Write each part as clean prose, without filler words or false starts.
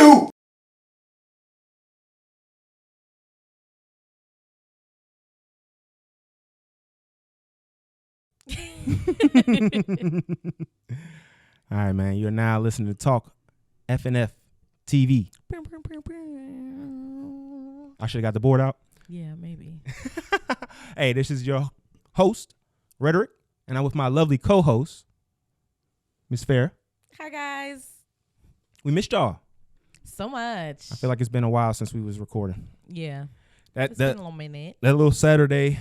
do? All right, man. You're now listening to Talk FNF TV. I should have got the board out. Yeah, maybe. Hey, this is your host, Rhetoric, and I'm with my lovely co-host, Miss Fair. Hi, guys. We missed y'all. So much. I feel like it's been a while since we was recording. Yeah. It's been a little minute. That little Saturday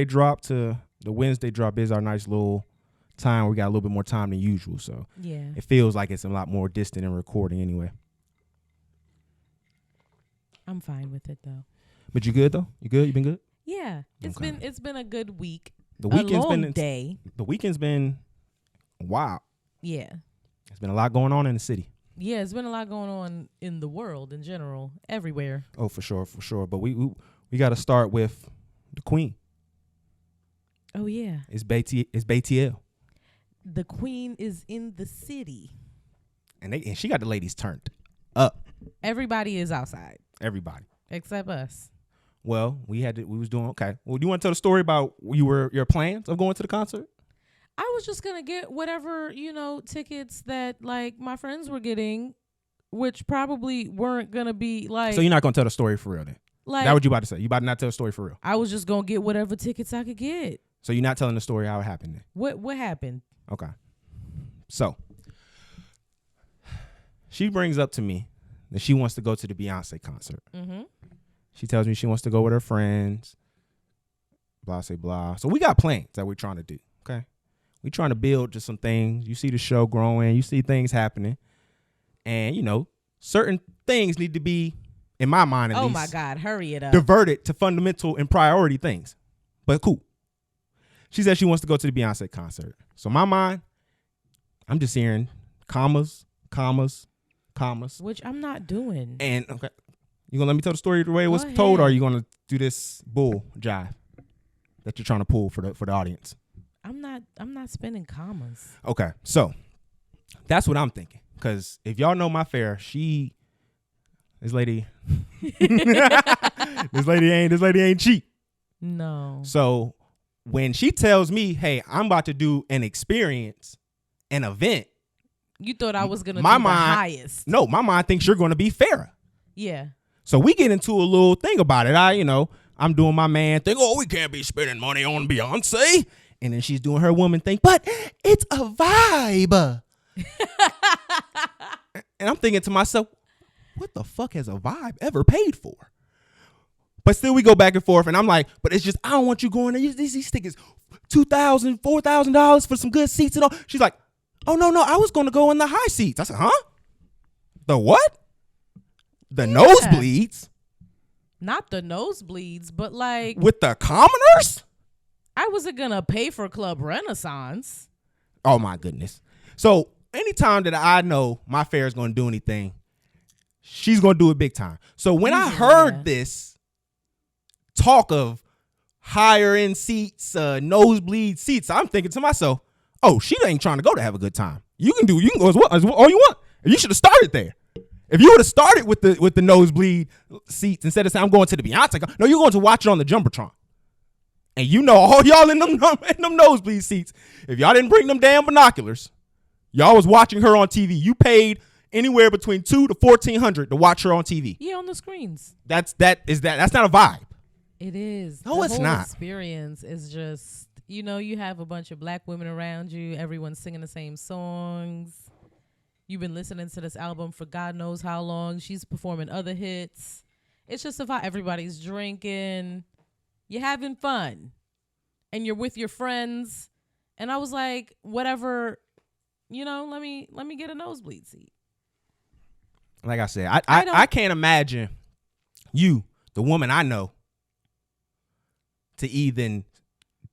drop to the Wednesday drop is our nice little time. We got a little bit more time than usual, so yeah, it feels like it's a lot more distant in recording anyway. I'm fine with it though. But you good though? You good? You been good? Yeah, it's been a good week. The weekend's been day. The weekend's been wild. Yeah, there's been a lot going on in the city. Yeah, it's been a lot going on in the world in general, everywhere. Oh, for sure. But we got to start with the Queen. Oh yeah, it's BTL. The Queen is in the city, and she got the ladies turned up. Everybody is outside. Everybody except us. Well, we was doing okay. Well, do you want to tell the story about your plans of going to the concert? I was just gonna get whatever, tickets that like my friends were getting, which probably weren't gonna be like. So you're not gonna tell the story for real then? Like, that what you about to say? You about to not tell the story for real? I was just gonna get whatever tickets I could get. So you're not telling the story how it happened then? What happened? Okay. So she brings up to me that she wants to go to the Beyonce concert. Mm-hmm. She tells me she wants to go with her friends. Blah, say blah. So we got plans that we're trying to do. Okay. We're trying to build just some things. You see the show growing. You see things happening. And, certain things need to be, in my mind at least. Oh, my God. Hurry it up. Diverted to fundamental and priority things. But cool. She said she wants to go to the Beyonce concert. So in my mind, I'm just hearing commas. Which I'm not doing. And, okay. You going to let me tell the story the way it was told, or are you going to do this bull jive that you're trying to pull for the audience? I'm not spending commas. Okay, so that's what I'm thinking. Because if y'all know my Fair, this lady ain't cheap. No. So when she tells me, hey, I'm about to do an experience, an event. You thought I was going to do the highest. No, my mind thinks you're going to be Farrah. Yeah. So we get into a little thing about it. I'm doing my man thing. Oh, we can't be spending money on Beyonce. And then she's doing her woman thing. But it's a vibe. And I'm thinking to myself, what the fuck has a vibe ever paid for? But still we go back and forth. And I'm like, but it's just, I don't want you going there. These tickets, $2,000, $4,000 for some good seats and all. She's like, oh, no, I was going to go in the high seats. I said, huh? The what? The nosebleeds? Not the nosebleeds, but like. With the commoners? I wasn't going to pay for Club Renaissance. Oh, my goodness. So anytime that I know my Fair is going to do anything, she's going to do it big time. So when I heard this talk of higher end seats, nosebleed seats, I'm thinking to myself, oh, she ain't trying to go to have a good time. You can go as all you want. You should have started there. If you would have started with the nosebleed seats instead of saying I'm going to the Beyonce, no, you're going to watch it on the Jumbotron. And all y'all in them nosebleed seats, if y'all didn't bring them damn binoculars, y'all was watching her on TV. You paid anywhere between $200 to $1,400 to watch her on TV. Yeah, on the screens. That's not a vibe. It is. No, it's not. The experience is just, you have a bunch of black women around you. Everyone's singing the same songs. You've been listening to this album for God knows how long. She's performing other hits. It's just about everybody's drinking. You're having fun. And you're with your friends. And I was like, whatever, let me get a nosebleed seat. Like I said, I can't imagine you, the woman I know, to even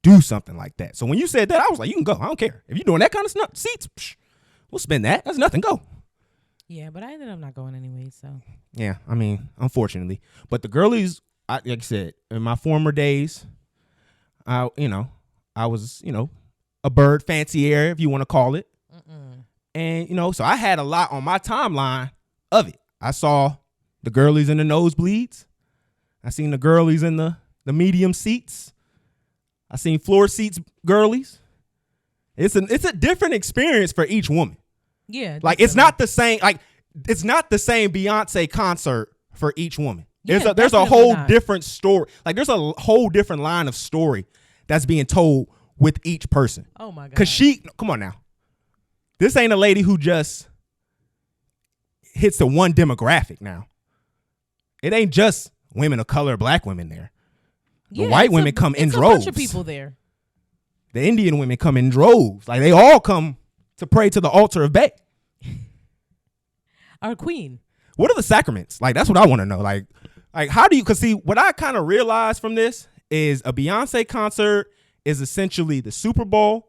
do something like that. So when you said that, I was like, you can go. I don't care. If you're doing that kind of stuff, seats, we'll spend that. That's nothing. Go. Yeah, but I ended up not going anyway, so. Yeah, I mean, unfortunately. But the girlies, like I said, in my former days, I was, a bird fancier, if you want to call it. Mm-mm. And, so I had a lot on my timeline of it. I saw the girlies in the nosebleeds. I seen the girlies in the medium seats. I seen floor seats girlies. It's a different experience for each woman. Yeah. Like it's not the same. Like it's not the same Beyonce concert for each woman. There's a whole different story. Like there's a whole different line of story that's being told with each person. Oh my God. Cause come on now. This ain't a lady who just hits the one demographic now. It ain't just women of color, black women there. The white women come in droves. It's a bunch of people there. The Indian women come in droves. Like they all come to pray to the altar of Bay. Our queen. What are the sacraments? Like, that's what I want to know. Like how do you, cause see, what I kind of realized from this is a Beyonce concert is essentially the Super Bowl,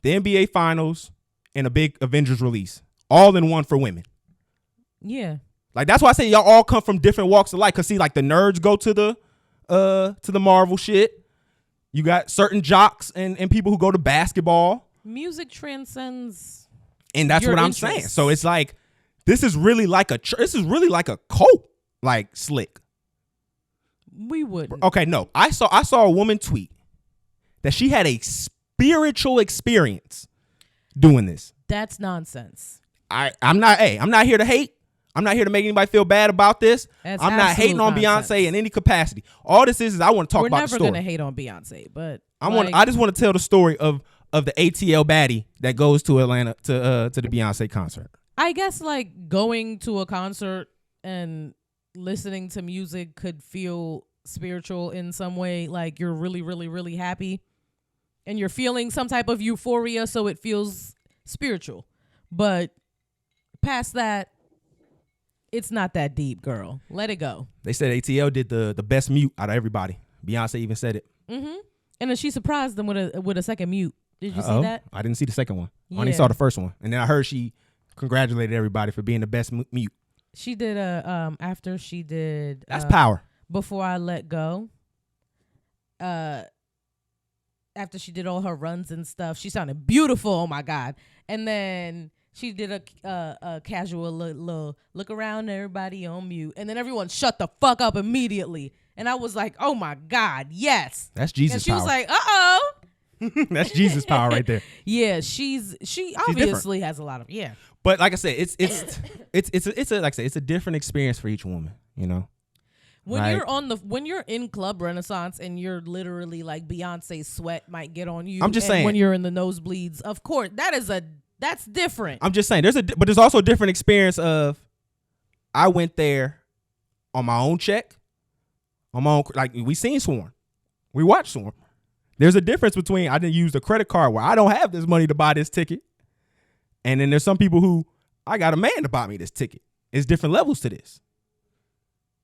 the NBA Finals, and a big Avengers release, all in one for women. Yeah. Like, that's why I say y'all all come from different walks of life. Cause see, like the nerds go to the Marvel shit. You got certain jocks and people who go to basketball. Music transcends. And that's what I'm saying. So it's like, this is really like a cult, like slick. We wouldn't. Okay, no. I saw a woman tweet that she had a spiritual experience doing this. That's nonsense. I'm not here to hate. I'm not here to make anybody feel bad about this. That's I'm not hating on nonsense. Beyonce in any capacity. All this is I want to talk about the story. We're never gonna hate on Beyonce, but I just want to tell the story of the ATL baddie that goes to Atlanta to the Beyonce concert. I guess like going to a concert and listening to music could feel spiritual in some way. Like you're really, really, really happy and you're feeling some type of euphoria, so it feels spiritual. But past that, it's not that deep, girl. Let it go. They said ATL did the best mute out of everybody. Beyonce even said it. Mm-hmm. And then she surprised them with a second mute. Did you see that? I didn't see the second one. Yeah. I only saw the first one. And then I heard she congratulated everybody for being the best mute. She did after she did that's power. Before I Let Go. After she did all her runs and stuff, she sounded beautiful. Oh my God. And then she did a casual look around, everybody on mute, and then everyone shut the fuck up immediately. And I was like, oh my God, yes. That's Jesus' and she power. was like, uh-oh. That's Jesus' power right there. Yeah, she obviously different. Has a lot of But like I said, it's a different experience for each woman, you know. When you're in Club Renaissance and you're literally like Beyonce's sweat might get on you. I'm just saying, when you're in the nosebleeds, of course, that's different. I'm just saying but there's also a different experience of I went there on my own check, on my own, like we seen Swarm. We watched Swarm. There's a difference between I didn't use the credit card where I don't have this money to buy this ticket. And then there's some people who I got a man to buy me this ticket. It's different levels to this.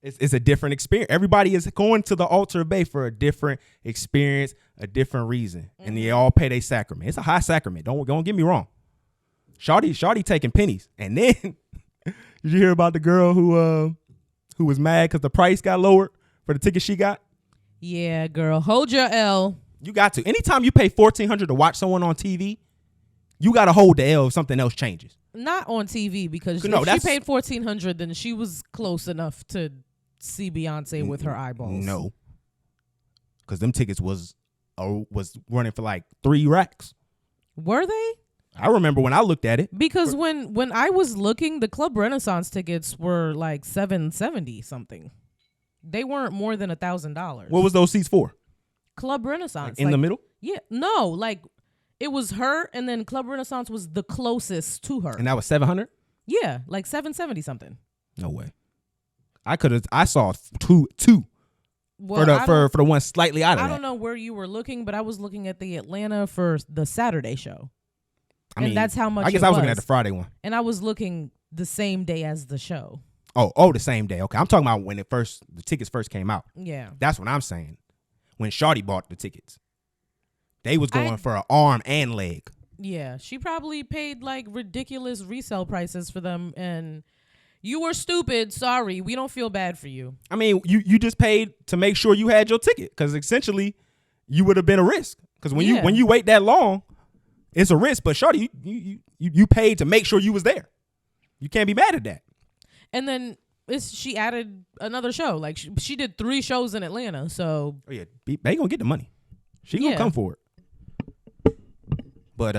It's a different experience. Everybody is going to the altar of Bay for a different experience, a different reason. Mm-hmm. And they all pay their sacrament. It's a high sacrament. Don't get me wrong. Shawty taking pennies. And then did you hear about the girl who was mad because the price got lowered for the ticket she got? Yeah, girl. Hold your L. You got to. Anytime you pay $1,400 to watch someone on TV, you got to hold the L if something else changes. Not on TV, because if she paid $1,400, then she was close enough to see Beyonce with her eyeballs. No, because them tickets was running for like 3 racks. Were they? I remember when I looked at it. Because when I was looking, the Club Renaissance tickets were like $770 something. They weren't more than $1,000. What was those seats for? Club Renaissance. Like in the middle? Yeah. No, like it was her, and then Club Renaissance was the closest to her. And that was $700? Yeah, like $770 something. No way. I saw two well, for the one slightly out of that. I don't know where you were looking, but I was looking at the Atlanta for the Saturday show. And that's how much. I guess I was looking at the Friday one. And I was looking the same day as the show. Oh, the same day. Okay, I'm talking about when the tickets first came out. Yeah, that's what I'm saying. When Shawty bought the tickets, they was going for an arm and leg. Yeah, she probably paid like ridiculous resale prices for them, and you were stupid. Sorry, we don't feel bad for you. I mean, you just paid to make sure you had your ticket, because essentially you would have been a risk. Because when you wait that long, it's a risk. But Shawty, you paid to make sure you was there. You can't be mad at that. And then she added another show. Like she did 3 shows in Atlanta. So oh yeah, they gonna get the money. She gonna come for it. But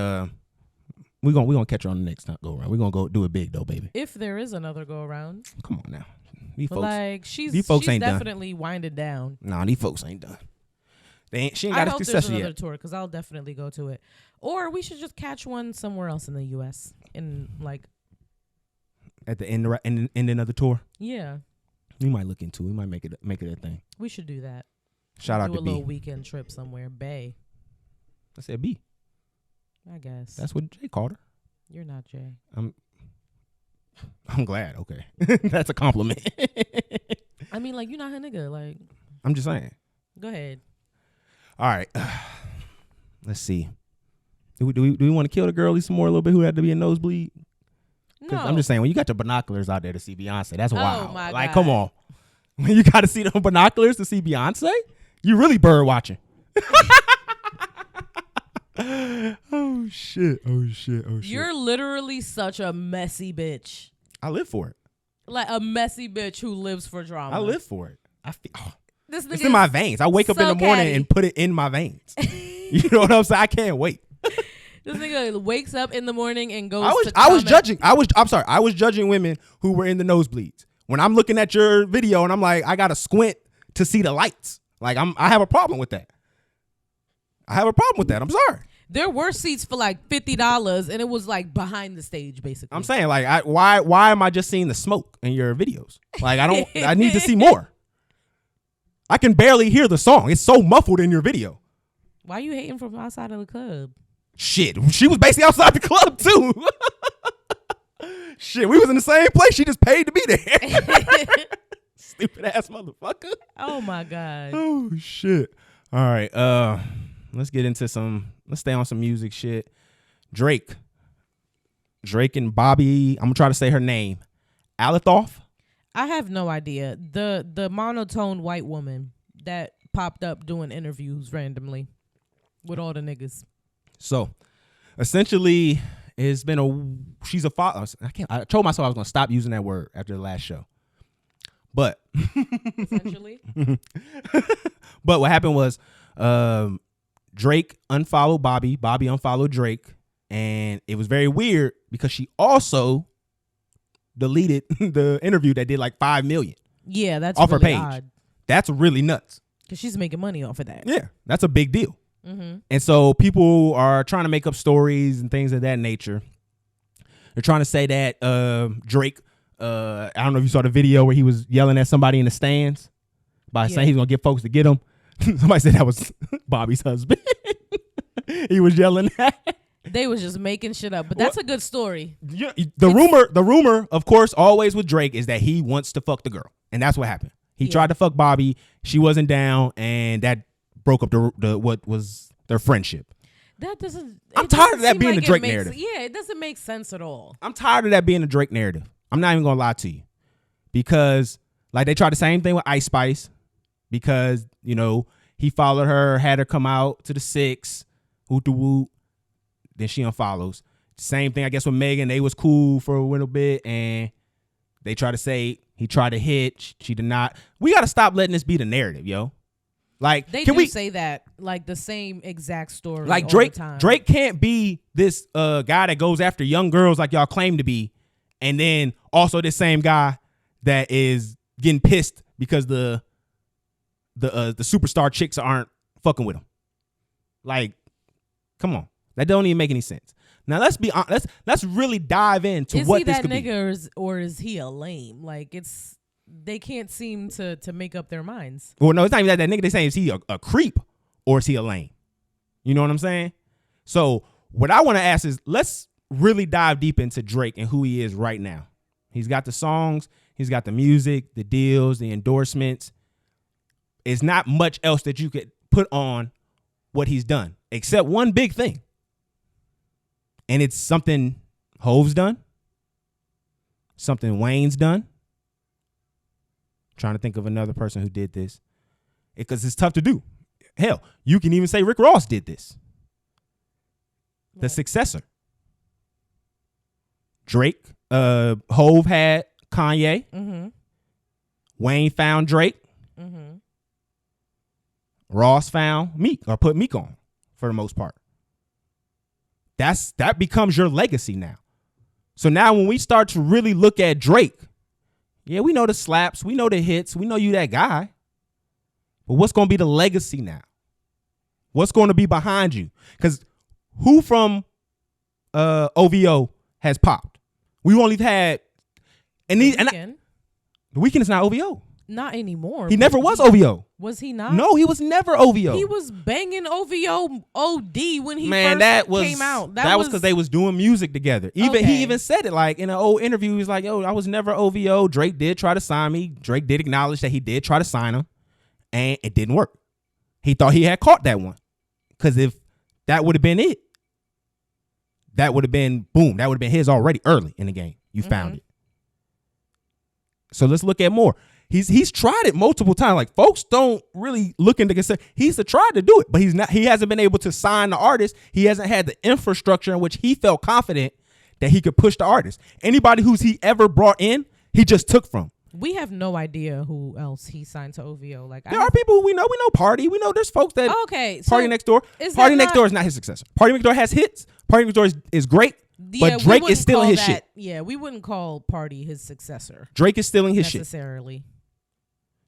we gonna catch her on the next go around. We gonna go do it big though, baby. If there is another go around. Come on now. These folks, like she's ain't definitely done. winded down. Nah, these folks ain't done. She ain't got a success yet. I hope there's another tour because I'll definitely go to it. Or we should just catch one somewhere else in the U.S. in like at the end of the tour. Yeah, we might look into it. We might make it a thing. We should do that. Shout out to B. Do a little weekend trip somewhere. Bay. I said B. I guess that's what Jay called her. You're not Jay. I'm glad. Okay, that's a compliment. I mean, like, you're not her nigga. Like, I'm just saying. Go ahead. All right. Let's see. Do we want to kill the girlie some more a little bit who had to be a nosebleed? No. I'm just saying, when you got the binoculars out there to see Beyonce, that's wild. My like, God. come on. When you got to see the binoculars to see Beyonce, you really bird watching. Oh shit. You're literally such a messy bitch. I live for it. Like a messy bitch who lives for drama. I live for it. I feel this it's in my veins. I wake up in the morning and put it in my veins. You know what I'm saying? I can't wait. This nigga wakes up in the morning and goes. I was judging women who were in the nosebleeds. When I'm looking at your video and I'm like, I gotta squint to see the lights. Like I have a problem with that. I'm sorry. There were seats for like $50, and it was like behind the stage, basically. I'm saying, like, why am I just seeing the smoke in your videos? Like, I need to see more. I can barely hear the song. It's so muffled in your video. Why you hating from outside of the club? Shit, she was basically outside the club too. Shit, we was in the same place. She just paid to be there. Stupid ass motherfucker. Oh my God. Oh shit. All right. Let's get into let's stay on some music shit. Drake and Bobby, I'm gonna try to say her name. Alathoff? I have no idea. The monotone white woman that popped up doing interviews randomly with all the niggas. So essentially she's a father. I told myself I was gonna stop using that word after the last show. But essentially. But what happened was Drake unfollowed Bobby unfollowed Drake, and it was very weird because she also deleted the interview that did like 5 million. Yeah, that's off really her page. Odd. That's really nuts. Because she's making money off of that. Yeah, that's a big deal. Mm-hmm. And so people are trying to make up stories and things of that nature. They're trying to say that Drake, I don't know if you saw the video where he was yelling at somebody in the stands by saying he's going to get folks to get him. Somebody said that was Bobby's husband. He was yelling at. They was just making shit up, but that's a good story. Yeah, the rumor, of course, always with Drake is that he wants to fuck the girl, and that's what happened. He tried to fuck Bobby, she wasn't down, and that broke up the what was their friendship. That doesn't. I'm tired of that being the Drake narrative. Yeah, it doesn't make sense at all. I'm tired of that being the Drake narrative. I'm not even gonna lie to you, because like they tried the same thing with Ice Spice, because he followed her, had her come out to the 6, hoot the woot. Then she unfollows. Same thing, I guess, with Megan. They was cool for a little bit, and they try to say he tried to hit. She did not. We got to stop letting this be the narrative, yo. Like, they say that like the same exact story. Like all Drake, the time. Drake can't be this guy that goes after young girls like y'all claim to be, and then also this same guy that is getting pissed because the superstar chicks aren't fucking with him. Like, come on. That don't even make any sense. Now let's be honest. Let's really dive into what this could be. Is he that nigga or is he a lame? Like they can't seem to make up their minds. Well, no, it's not even that nigga. They saying is he a creep or is he a lame? You know what I'm saying? So what I want to ask is let's really dive deep into Drake and who he is right now. He's got the songs, he's got the music, the deals, the endorsements. It's not much else that you could put on what he's done except one big thing. And it's something Hove's done, something Wayne's done. Trying to think of another person who did this, because it's tough to do. Hell, you can even say Rick Ross did this. The successor. Drake, Hove had Kanye. Mm-hmm. Wayne found Drake. Mm-hmm. Ross found Meek, or put Meek on for the most part. That becomes your legacy now. So now when we start to really look at Drake, yeah, we know the slaps, we know the hits, we know you that guy. But what's going to be the legacy now? What's going to be behind you? Because who from OVO has popped? We only had The Weeknd is not OVO. Not anymore. He never was OVO. Was he not? No, he was never OVO. He was banging OVO OD when he came out. That was because they was doing music together. He even said it like in an old interview. He was like, "Yo, I was never OVO. Drake did try to sign me. Drake did acknowledge that he did try to sign him, and it didn't work. He thought he had caught that one, because if that would have been it, that would have been boom. That would have been his already early in the game. You found it. So let's look at more. He's tried it multiple times. Like, folks don't really look into consider. He's tried to do it, but he hasn't been able to sign the artist. He hasn't had the infrastructure in which he felt confident that he could push the artist. Anybody who's he ever brought in, he just took from. We have no idea who else he signed to OVO. Like, there are people who we know. We know Party. We know there's folks that Party Next Door. Party Next Door is not his successor. Party Next Door has hits. Party Next Door is great. Yeah, but Drake is stealing his shit. Yeah, we wouldn't call Party his successor. Drake is stealing his shit necessarily.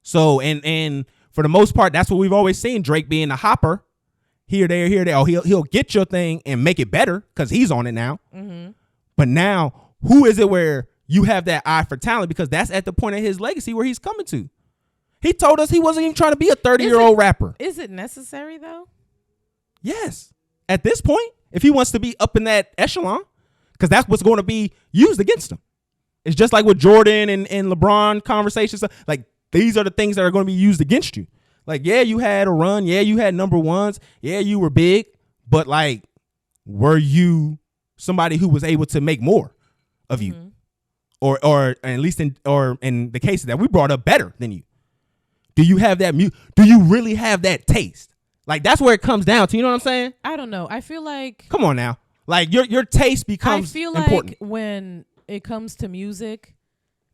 So and for the most part, that's what we've always seen. Drake being a hopper, here, there. Oh, he'll get your thing and make it better because he's on it now. Mm-hmm. But now, who is it where you have that eye for talent? Because that's at the point of his legacy where he's coming to. He told us he wasn't even trying to be a 30-year-old rapper. Is it necessary though? Yes. At this point, if he wants to be up in that echelon, because that's what's going to be used against him. It's just like with Jordan and LeBron conversations. Like, these are the things that are going to be used against you. Like, yeah, you had a run. Yeah, you had number ones. Yeah, you were big. But, like, were you somebody who was able to make more of you? Or at least in the cases that we brought up, better than you? Do you have that do you really have that taste? Like, that's where it comes down to. You know what I'm saying? I don't know. I feel like... Come on now. Like, your taste becomes important. I feel like when it comes to music...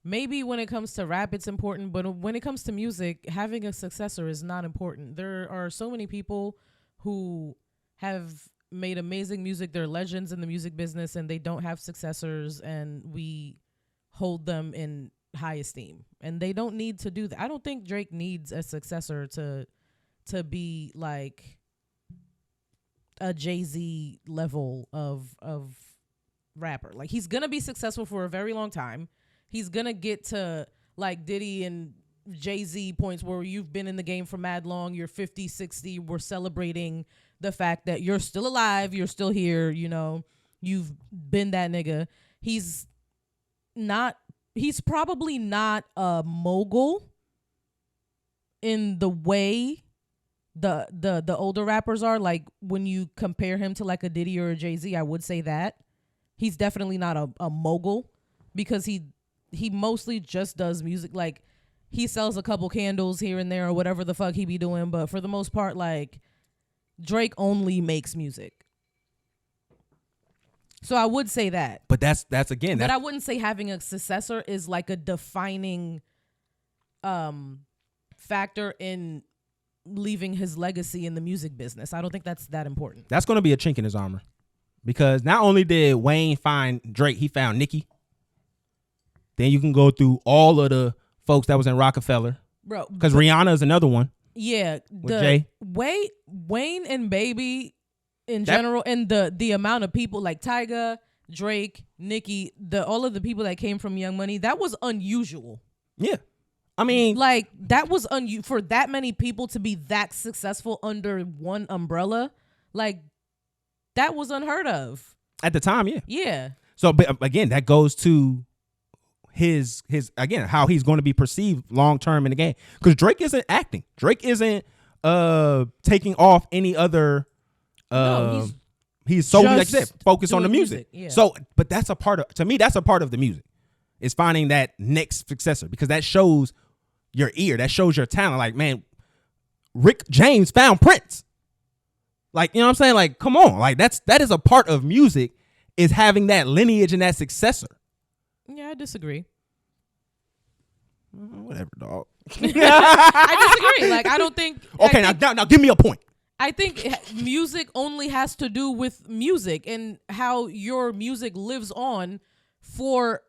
Maybe when it comes to rap, it's important, but when it comes to music, having a successor is not important. There are so many people who have made amazing music. They're legends in the music business, and they don't have successors, and we hold them in high esteem. And they don't need to do that. I don't think Drake needs a successor to be like a Jay-Z level of rapper. Like, he's gonna be successful for a very long time. He's going to get to like Diddy and Jay-Z points where you've been in the game for mad long. You're 50, 60. We're celebrating the fact that you're still alive. You're still here. You know, you've been that nigga. He's probably not a mogul in the way the older rappers are. Like, when you compare him to like a Diddy or a Jay-Z, I would say that. He's definitely not a mogul because he mostly just does music. Like, he sells a couple candles here and there or whatever the fuck he be doing. But for the most part, like, Drake only makes music. So I would say that. But that's again. But I wouldn't say having a successor is like a defining factor in leaving his legacy in the music business. I don't think that's that important. That's going to be a chink in his armor. Because not only did Wayne find Drake, he found Nicki. Then you can go through all of the folks that was in Rockefeller. Bro. Because Rihanna is another one. Yeah. With Jay. Wayne and Baby in general, and the amount of people like Tyga, Drake, Nicki, all of the people that came from Young Money, that was unusual. Yeah. I mean. Like, that was for that many people to be that successful under one umbrella. Like, that was unheard of. At the time, yeah. Yeah. So, but again, that goes to his again, how he's going to be perceived long term in the game. Because Drake isn't acting. Drake isn't taking off any other no, he's solely, like I said, focused on the music. Yeah. So, but that's a part of, to me, that's a part of the music. Is finding that next successor, because that shows your ear, that shows your talent. Like, man, Rick James found Prince. Like, you know what I'm saying? Like, come on. Like, that is a part of music, is having that lineage and that successor. Yeah, I disagree. Whatever, dog. I disagree. Like, I don't think. Okay, now give me a point. I think music only has to do with music and how your music lives on for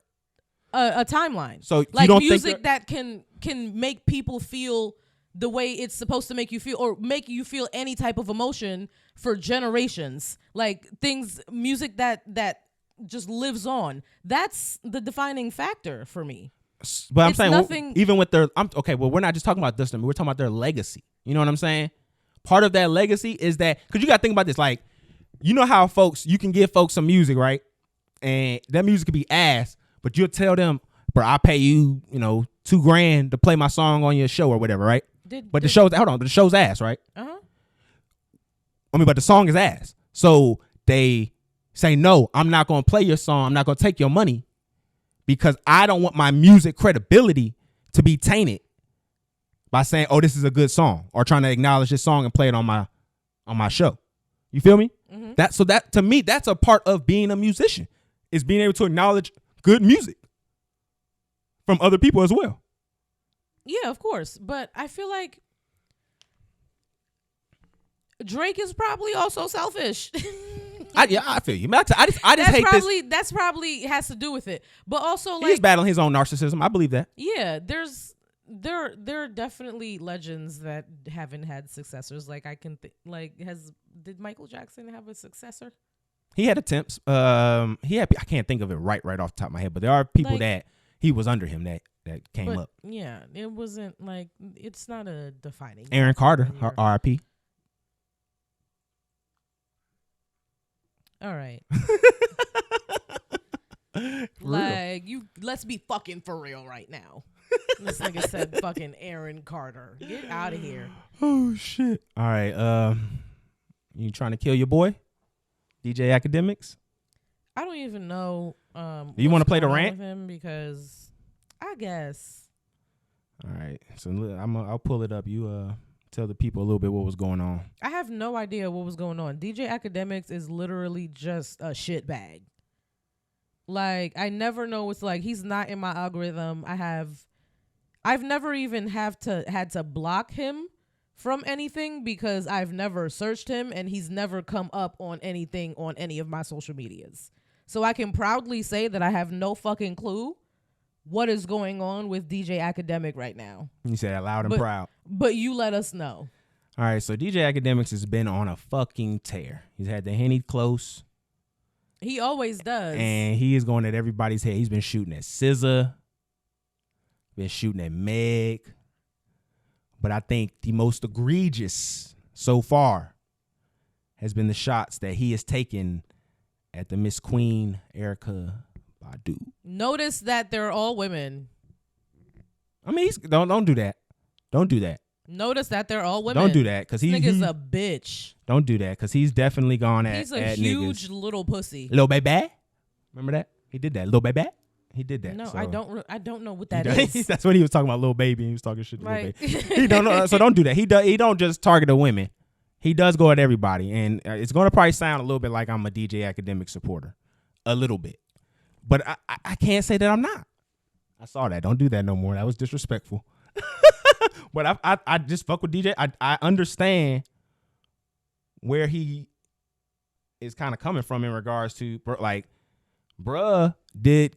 a timeline. So like you don't music think that can make people feel the way it's supposed to make you feel, or make you feel any type of emotion for generations. Like music that just lives on. That's the defining factor for me. But I'm saying, even with their, well, we're not just talking about this. We're talking about their legacy. You know what I'm saying? Part of that legacy is that, because you got to think about this. Like, you know how you can give folks some music, right? And that music could be ass, but you'll tell them, bro, I'll pay you, $2,000 to play my song on your show or whatever, right? But the show's ass, right? Uh-huh. But the song is ass. So they say, no, I'm not going to play your song. I'm not going to take your money because I don't want my music credibility to be tainted by saying, oh, this is a good song, or trying to acknowledge this song and play it on my show. You feel me? Mm-hmm. That to me, that's a part of being a musician, is being able to acknowledge good music from other people as well. Yeah, of course. But I feel like Drake is probably also selfish. I feel you. I just hate this. That's probably has to do with it. But also, like, he's battling his own narcissism. I believe that. Yeah, there are definitely legends that haven't had successors. Like, I can did Michael Jackson have a successor? He had attempts. I can't think of it right off the top of my head, but there are people that he was under him that came up. Yeah, it wasn't like, it's not a defining. Aaron Carter, R.I.P. All right. Let's be fucking for real right now. This nigga said fucking Aaron Carter. Get out of here. Oh shit. All right. You trying to kill your boy? DJ Academics? I don't even know. Do you want to play the rant? With him, because I guess. All right. So I'll pull it up. You tell the people a little bit what was going on. I have no idea what was going on. DJ Academics is literally just a shit bag. Like, I never know what's like. He's not in my algorithm. I've never even had to block him from anything because I've never searched him and he's never come up on anything on any of my social medias. So I can proudly say that I have no fucking clue what is going on with DJ Academic right now. You say that loud and proud. But you let us know. All right, so DJ Academics has been on a fucking tear. He's had the Henny close. He always does. And he is going at everybody's head. He's been shooting at SZA. Been shooting at Meg. But I think the most egregious so far has been the shots that he has taken at the Miss Queen, Erykah Badu. Notice that they're all women. I mean, don't do that. Don't do that. Notice that they're all women. Don't do that, because this nigga's a bitch. Don't do that, because he's definitely gone at He's a huge niggas. Little pussy. Lil Baby. Remember that? He did that. Lil Baby. He did that. No, so. I don't know what that is. That's what he was talking about, Lil Baby. And he was talking shit to Lil Baby. He don't know. So don't do that. He don't just target the women. He does go at everybody, and it's going to probably sound a little bit like I'm a DJ Academic supporter, a little bit, but I can't say that I'm not. I saw that. Don't do that no more. That was disrespectful. But I just fuck with DJ. I understand where he is kind of coming from in regards to, like, bruh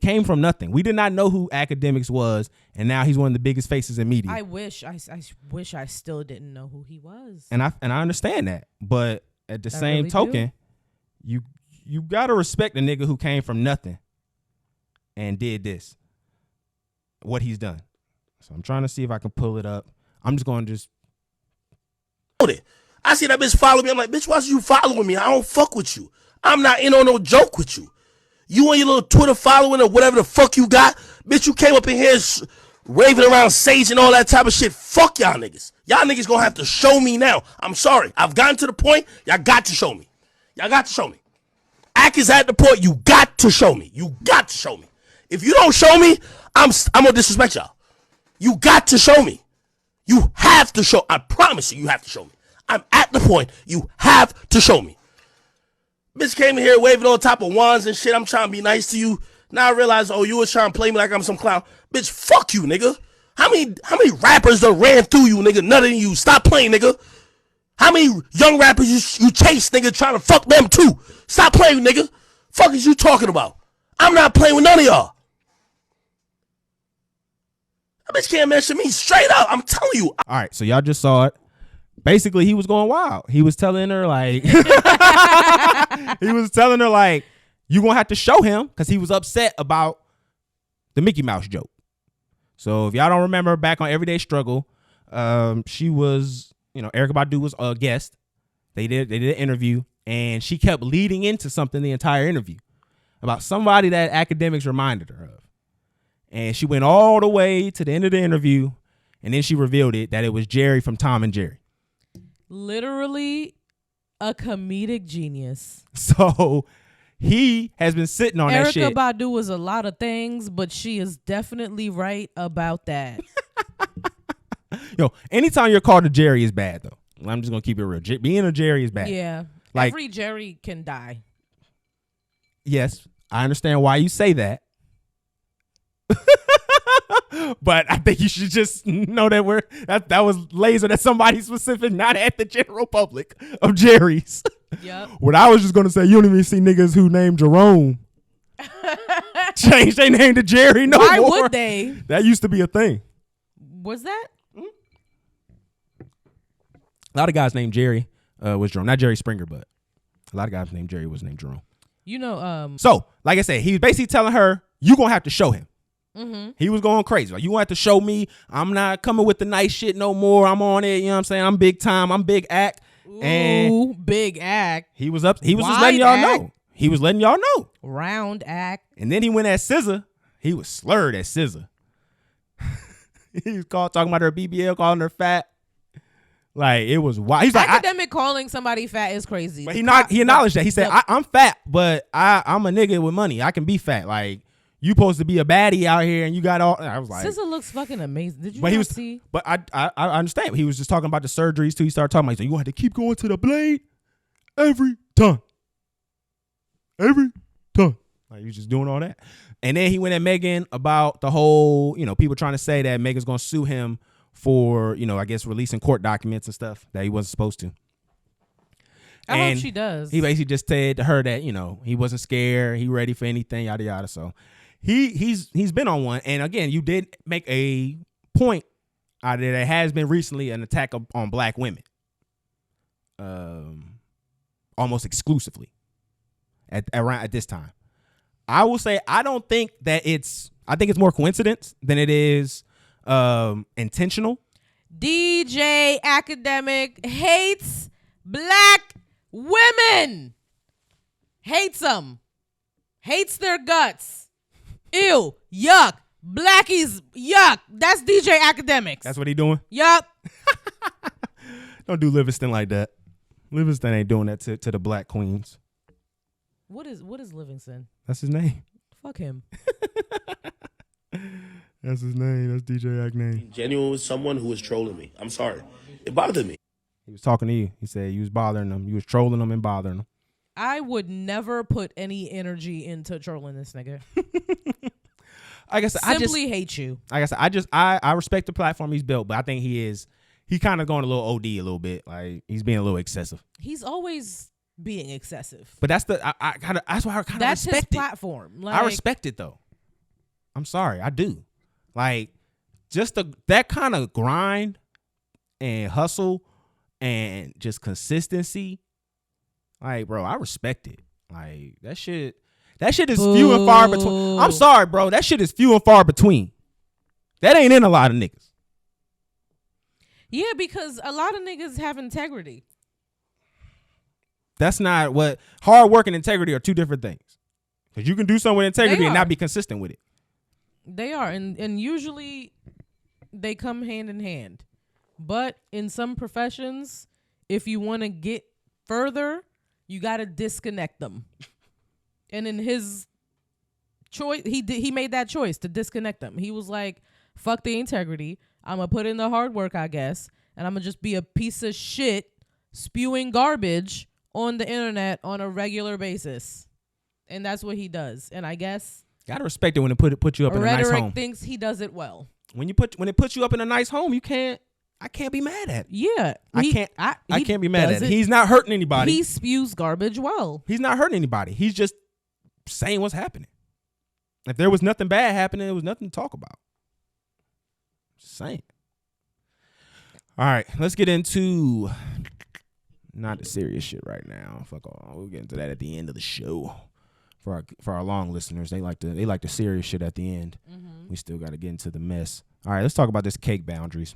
came from nothing. We did not know who Academics was, and now he's one of the biggest faces in media. I wish I still didn't know who he was. And I understand that, but at the same token, you gotta respect the nigga who came from nothing and did what he's done. So I'm trying to see if I can pull it up. I'm just going to I see that bitch follow me. I'm like, bitch, why you following me? I don't fuck with you. I'm not in on no joke with you. You and your little Twitter following or whatever the fuck you got. Bitch, you came up in here raving around Sage and all that type of shit. Fuck y'all niggas. Y'all niggas gonna have to show me now. I'm sorry. I've gotten to the point. Y'all got to show me. Y'all got to show me. Ack is at the point. You got to show me. You got to show me. If you don't show me, I'm gonna disrespect y'all. You got to show me. You have to show. I promise you have to show me. I'm at the point. You have to show me. Bitch came in here waving on top of wands and shit. I'm trying to be nice to you. Now I realize, oh, you was trying to play me like I'm some clown. Bitch, fuck you, nigga. How many rappers done ran through you, nigga? None of you. Stop playing, nigga. How many young rappers you chase, nigga, trying to fuck them too? Stop playing, nigga. Fuck is you talking about? I'm not playing with none of y'all. That bitch can't mention me straight up. I'm telling you. All right, so y'all just saw it. Basically, he was going wild. He was telling her like, you gonna have to show him, because he was upset about the Mickey Mouse joke. So if y'all don't remember, back on Everyday Struggle, she was, Erykah Badu was a guest. They did an interview, and she kept leading into something the entire interview about somebody that academics reminded her of. And she went all the way to the end of the interview, and then she revealed that it was Jerry from Tom and Jerry. Literally a comedic genius. So he has been sitting on that shit. Erykah Badu is a lot of things, but she is definitely right about that. Anytime you're called a Jerry is bad, though. I'm just going to keep it real. Being a Jerry is bad. Yeah. Like, every Jerry can die. Yes, I understand why you say that. But I think you should just know that that was lasered at somebody specific, not at the general public of Jerry's. Yep. What I was just going to say, you don't even see niggas who named Jerome change their name to Jerry no Why more. Why would they? That used to be a thing. Was that? A lot of guys named Jerry was Jerome. Not Jerry Springer, but a lot of guys named Jerry was named Jerome. So, like I said, he was basically telling her, you going to have to show him. Mm-hmm. He was going crazy. Like, you want to show me I'm not coming with the nice shit no more. I'm on it. You know what I'm saying? I'm big time. I'm big act. Ooh, and big act. He was just letting y'all know. He was letting y'all know. Round act. And then he went at SZA. He was slurred at SZA. He was talking about her BBL, calling her fat. Like, it was wild. He's like, academic calling somebody fat is crazy. But he acknowledged that. He said, I'm fat, but I'm a nigga with money. I can be fat. Like, you supposed to be a baddie out here, and you got all. I was like, SZA looks fucking amazing. Did you see? But I understand. He was just talking about the surgeries too. He started talking about, so you gonna have to keep going to the blade every time. Every time. Like, you just doing all that. And then he went at Megan about the whole, people trying to say that Megan's gonna sue him for, I guess releasing court documents and stuff that he wasn't supposed to. I hope she does. He basically just said to her that, he wasn't scared, he ready for anything, yada yada. So he's been on one. And again, you did make a point out of there has been recently an attack on black women. Almost exclusively at this time. I will say I think it's more coincidence than it is intentional. DJ Academic hates black women. Hates them. Hates their guts. Ew. Yuck. Blackies. Yuck. That's DJ Academics. That's what he doing? Yup. Don't do Livingston like that. Livingston ain't doing that to the black queens. What is Livingston? That's his name. Fuck him. That's his name. That's DJ Ack name. Genuine with someone who was trolling me. I'm sorry. It bothered me. He was talking to you. He said you was bothering him. You was trolling him and bothering him. I would never put any energy into trolling this nigga. Like I said, simply hate you. Like I said, I respect the platform he's built, but I think he kind of going a little OD a little bit. Like, he's being a little excessive. He's always being excessive. But that's why I kind of respect it. That's his platform. I respect it though. I'm sorry, I do. Like, just that kind of grind and hustle and just consistency. Like, bro, I respect it. Like, that shit is few and far between. I'm sorry, bro. That shit is few and far between. That ain't in a lot of niggas. Yeah, because a lot of niggas have integrity. That's not what hard work and integrity are two different things. Because you can do something with integrity and not be consistent with it. They are, and usually they come hand in hand. But in some professions, if you want to get further, you got to disconnect them. And in his choice, he made that choice to disconnect them. He was like, fuck the integrity. I'm going to put in the hard work, I guess. And I'm going to just be a piece of shit spewing garbage on the internet on a regular basis. And that's what he does. And I guess gotta respect it when it put you up in a nice home. Rhetoric thinks he does it well. when it puts you up in a nice home, I can't be mad at it. Yeah. I can't be mad at it. He's not hurting anybody. He spews garbage well. He's not hurting anybody. He's just saying what's happening. If there was nothing bad happening, there was nothing to talk about. Just saying. All right, let's get into not the serious shit right now. Fuck all. We'll get into that at the end of the show. For our long listeners, they like the serious shit at the end. Mm-hmm. We still got to get into the mess. All right, let's talk about this cake boundaries.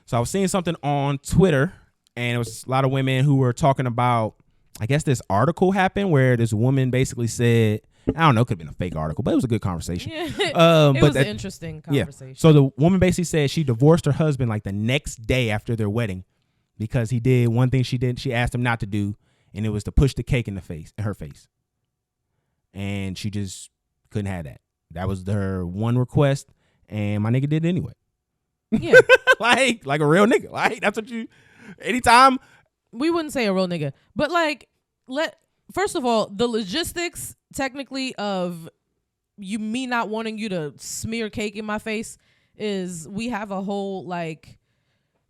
So I was seeing something on Twitter, and it was a lot of women who were talking about, I guess this article happened where this woman basically said, I don't know, it could have been a fake article, but it was a good conversation. Yeah. It was an interesting conversation. Yeah. So the woman basically said she divorced her husband like the next day after their wedding because he did one thing she asked him not to do, and it was to push the cake in her face. And she just couldn't have that. That was her one request, and my nigga did it anyway. Yeah. like a real nigga. Like, that's what anytime. We wouldn't say a real nigga, but like, first of all, the logistics technically of me not wanting you to smear cake in my face is we have a whole like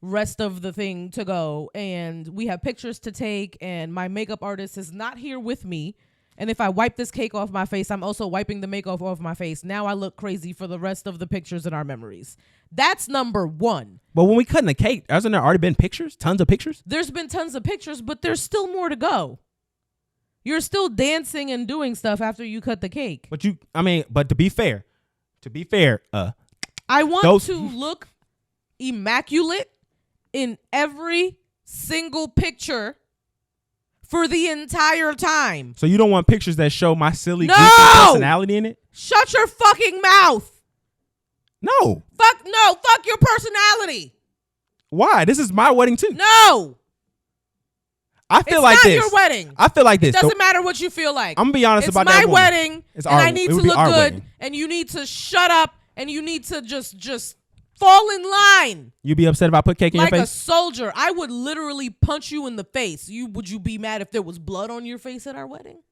rest of the thing to go, and we have pictures to take, and my makeup artist is not here with me. And if I wipe this cake off my face, I'm also wiping the makeup off my face. Now I look crazy for the rest of the pictures in our memories. That's number one. But when we cutting the cake, hasn't there already been pictures? Tons of pictures? There's been tons of pictures, but there's still more to go. You're still dancing and doing stuff after you cut the cake. But to be fair, I want to look immaculate in every single picture for the entire time. So you don't want pictures that show my silly goofy personality in it? Shut your fucking mouth. No. Fuck your personality. Why? This is my wedding too. No. I feel like this. It's not your wedding. I feel like this. It doesn't matter what you feel like. I'm gonna be honest about that. It's my wedding, and I need to look good, wedding. and you need to shut up, and you need to just fall in line. You be upset if I put cake in your face? Like a soldier. I would literally punch you in the face. Would you be mad if there was blood on your face at our wedding?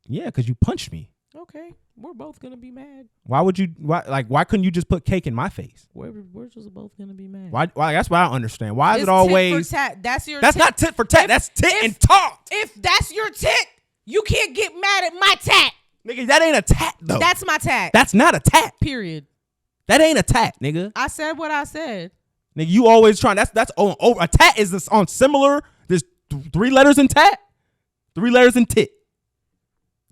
Yeah, because you punched me. Okay, we're both gonna be mad. Why couldn't you just put cake in my face? We're just both gonna be mad. Why? That's what I don't understand. Why is it always? Tit for tat. That's not tit for tat. That's tit and talk. If that's your tit, you can't get mad at my tat. Nigga, that ain't a tat though. That's my tat. That's not a tat. Period. That ain't a tat, nigga. I said what I said. Nigga, you always trying. That's over. A tat is this on similar. There's 3 letters in tat, 3 letters in tit.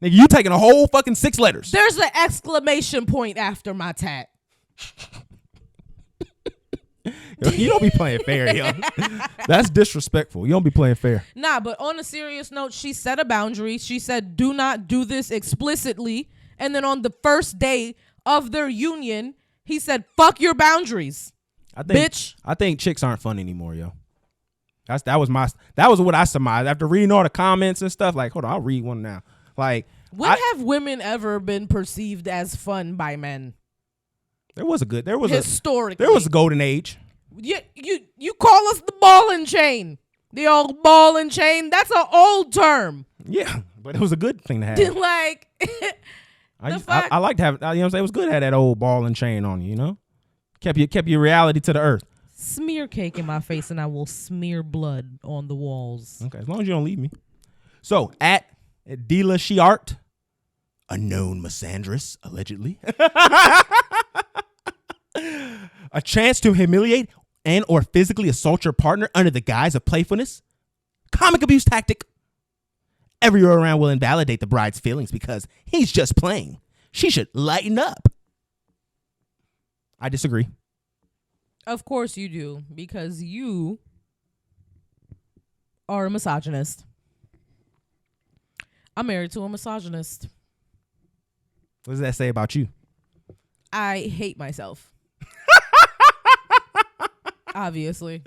Nigga, you taking a whole fucking 6 letters. There's an exclamation point after my tat. You don't be playing fair, yo. That's disrespectful. You don't be playing fair. Nah, but on a serious note, she set a boundary. She said, do not do this explicitly. And then on the first day of their union, he said, fuck your boundaries. Bitch. I think chicks aren't fun anymore, yo. That was what I surmised after reading all the comments and stuff. Like, hold on, I'll read one now. Like, when have women ever been perceived as fun by men? There was a golden age. You call us the ball and chain. The old ball and chain. That's an old term. Yeah, but it was a good thing to have. Like, I liked having. You know what I'm saying? It was good to have that old ball and chain on you. You know, kept your reality to the earth. Smear cake in my face, and I will smear blood on the walls. Okay, as long as you don't leave me. So at Dila Shiart, a known misandrist, allegedly, a chance to humiliate and or physically assault your partner under the guise of playfulness, comic abuse tactic. Everywhere around will invalidate the bride's feelings because he's just playing. She should lighten up. I disagree. Of course you do, because you are a misogynist. I'm married to a misogynist. What does that say about you? I hate myself. Obviously.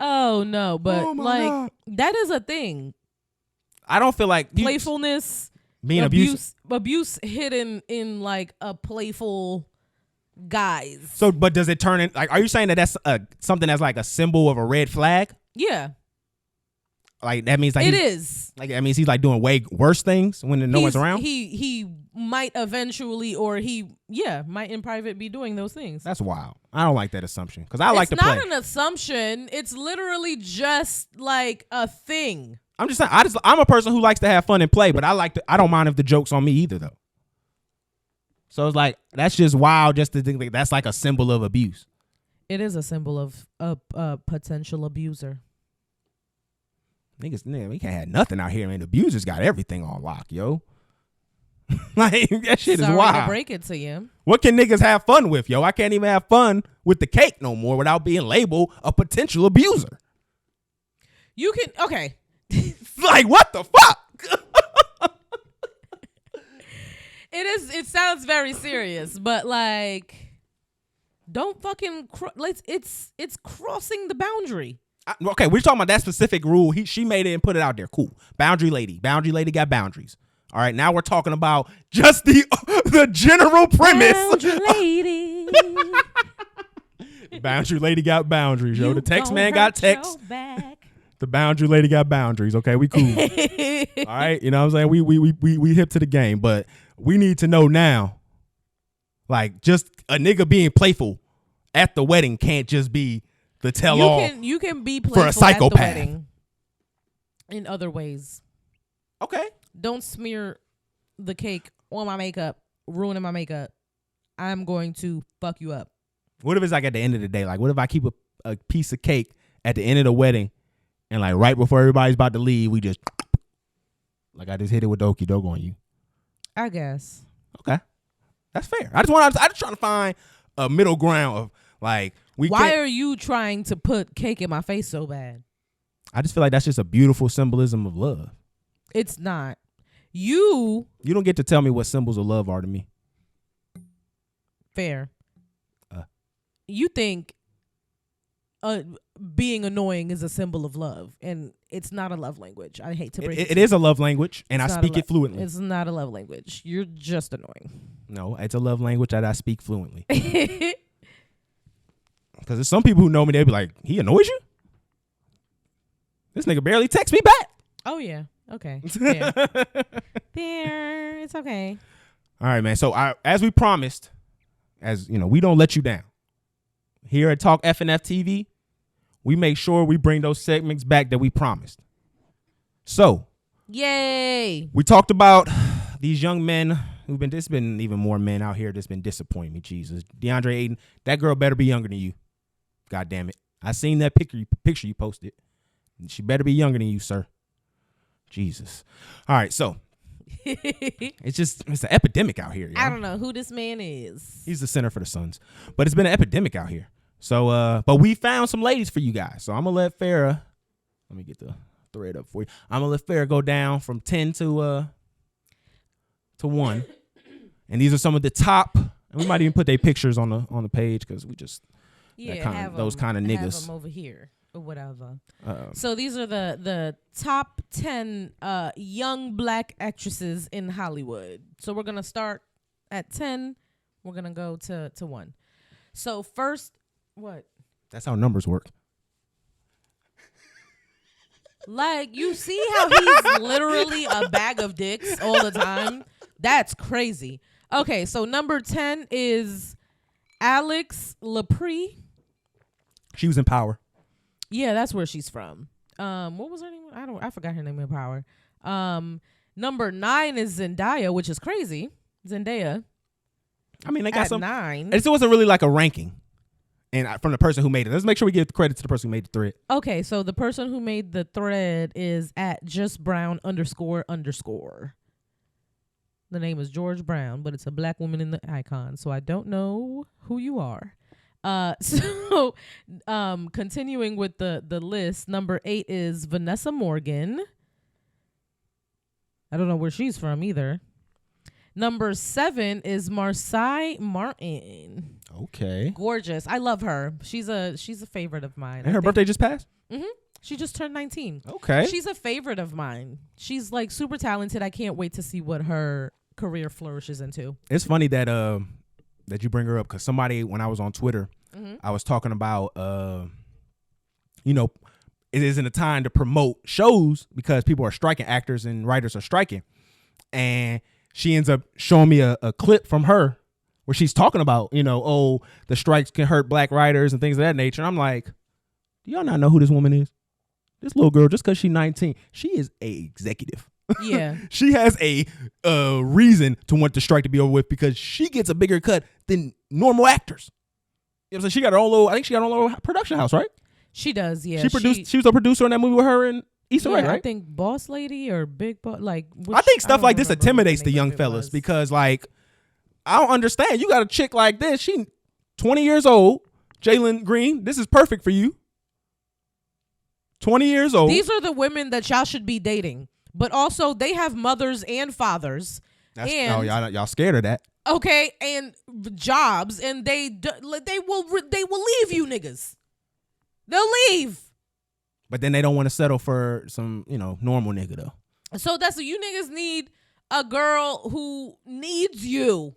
Oh no, but God. That is a thing. I don't feel like playfulness, being abuse hidden in like a playful guise. So, but does it turn in like? Are you saying that that's something that's like a symbol of a red flag? Yeah. Like that means like it is. Like that means he's like doing way worse things when no one's around. He might eventually, or he might in private be doing those things. That's wild. I don't like that assumption because I like to play. It's not an assumption. It's literally just like a thing. I'm just saying. I'm a person who likes to have fun and play, but I don't mind if the joke's on me either though. So it's like that's just wild just to think that that's like a symbol of abuse. It is a symbol of a potential abuser. Niggas, we can't have nothing out here, man. The abusers got everything on lock, yo. Like that shit is wild. Sorry to break it to you. What can niggas have fun with, yo? I can't even have fun with the cake no more without being labeled a potential abuser. You can okay. Like what the fuck? It sounds very serious, but like, don't fucking. It's crossing the boundary. Okay, we're talking about that specific rule. She made it and put it out there. Cool. Boundary lady got boundaries. All right, now we're talking about just the general premise. Boundary lady. Boundary lady got boundaries, yo. The text man got text. The boundary lady got boundaries. Okay, we cool. All right, you know what I'm saying? We hip to the game, but we need to know now. Like, just a nigga being playful at the wedding can't just be the tell-all. You can be playful for a psychopath. at the wedding in other ways. Okay. Don't smear the cake on my makeup, ruining my makeup. I'm going to fuck you up. What if it's like at the end of the day? Like, what if I keep a piece of cake at the end of the wedding and like right before everybody's about to leave, we just like I just hit it with the okie doke on you? I guess. Okay. That's fair. I just trying to find a middle ground of like why are you trying to put cake in my face so bad? I just feel like that's just a beautiful symbolism of love. It's not. You don't get to tell me what symbols of love are to me. Fair. You think being annoying is a symbol of love, and it's not a love language. I hate to break it. It is a love language, and I speak it fluently. It's not a love language. You're just annoying. No, it's a love language that I speak fluently. Because there's some people who know me, they'll be like, he annoys you? This nigga barely texts me back. Oh, yeah. Okay. Fair. Fair. It's okay. All right, man. So as we promised, as you know, we don't let you down. Here at Talk FNF TV, we make sure we bring those segments back that we promised. So, yay! We talked about these young men there's been even more men out here that's been disappointing me. Jesus, DeAndre Ayton, that girl better be younger than you. God damn it! I seen that picture you posted. She better be younger than you, sir. Jesus. All right, so it's an epidemic out here. I don't know who this man is. He's the center for the Suns, but it's been an epidemic out here. So, but we found some ladies for you guys. So I'm gonna let Farrah. Let me get the thread up for you. I'm gonna let Farrah go down from 10 to 1, and these are some of the top. And we might even put their pictures on the page because we just those kind of niggas have them over here or whatever. So these are the top 10 young black actresses in Hollywood. So we're gonna start at 10. We're gonna go to 1. So first, what? That's how numbers work. Like, you see how he's literally a bag of dicks all the time? That's crazy. Okay, so number 10 is Alex Lepre. She was in Power. Yeah, that's where she's from. What was her name? I forgot her name in Power. Number 9 is Zendaya, which is crazy. Zendaya. I mean, they got some 9. It wasn't really like a ranking. And from the person who made it. Let's make sure we give credit to the person who made the thread. Okay, so the person who made the thread is at justbrown__. The name is George Brown, but it's a black woman in the icon, so I don't know who you are. So continuing with the list, number 8 is Vanessa Morgan. I don't know where she's from either. Number 7 is Marsai Martin. Okay. Gorgeous. I love her. She's a favorite of mine. And her birthday just passed? Mm-hmm. She just turned 19. Okay. She's a favorite of mine. She's like super talented. I can't wait to see what her career flourishes into. It's funny that you bring her up because somebody, when I was on Twitter, I was talking about it isn't a time to promote shows because people are striking, actors and writers are striking. And she ends up showing me a clip from her where she's talking about, the strikes can hurt black writers and things of that nature. And I'm like, do y'all not know who this woman is? This little girl, just because she's 19, she is a executive. Yeah. She has a reason to want the strike to be over with because she gets a bigger cut than normal actors. You know what I'm saying? She got her own little production house, right? She does, yeah. She was a producer on that movie with her and Issa Rae, right? I think Boss Lady or Big Boss, I think stuff like this intimidates the young fellas because, like, I don't understand. You got a chick like this. She 20 years old. Jalen Green, this is perfect for you. 20 years old. These are the women that y'all should be dating. But also, they have mothers and fathers. Y'all scared of that. Okay, and jobs, and they will leave you niggas. They'll leave. But then they don't want to settle for some, normal nigga though. So you niggas need a girl who needs you.